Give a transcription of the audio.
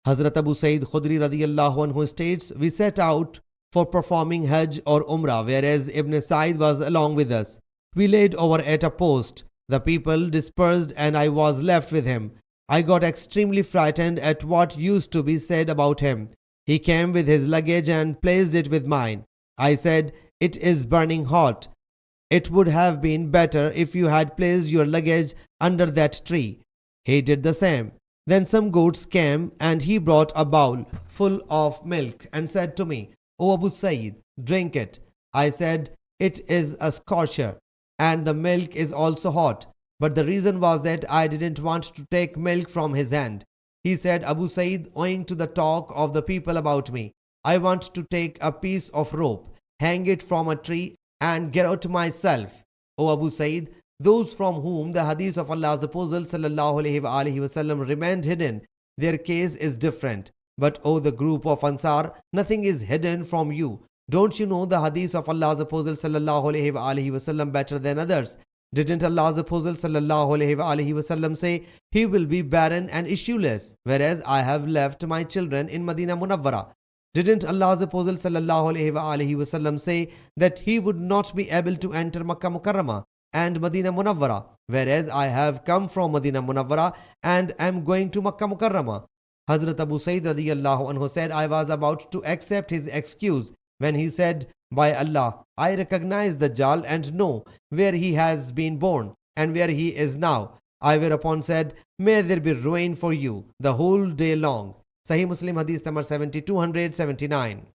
Hazrat Abu Sa'id Khudri radiyallahu anhu states, we set out for performing Hajj or Umrah, whereas Ibn Sa'id was along with us. We laid over at a post. The people dispersed and I was left with him. I got extremely frightened at what used to be said about him. He came with his luggage and placed it with mine. I said, it is burning hot. It would have been better if you had placed your luggage under that tree. He did the same. Then some goats came and he brought a bowl full of milk and said to me, O Abu Sa'id, drink it. I said, it is a scorcher and the milk is also hot. But the reason was that I didn't want to take milk from his hand. He said, Abu Sa'id, owing to the talk of the people about me, I want to take a piece of rope, hang it from a tree and get out myself. O Abu Sa'id, those from whom the hadith of Allah's Apostle ﷺ remained hidden, their case is different. But O the group of Ansar, nothing is hidden from you. Don't you know the hadith of Allah's Apostle ﷺ better than others? Didn't Allah's Apostle ﷺ say, he will be barren and issueless, whereas I have left my children in Medina Munawwara? Didn't Allah's Apostle ﷺ say that he would not be able to enter Makkah Mukarramah and Medina Munawwara, whereas I have come from Medina Munawwara and am going to Makkah Mukarramah? Hazrat Abu Sa'id radiyallahu anhu said, I was about to accept his excuse when he said, by Allah, I recognize the Dajjal and know where he has been born and where he is now. I whereupon said, may there be ruin for you the whole day long. Sahih Muslim Hadees number 7279.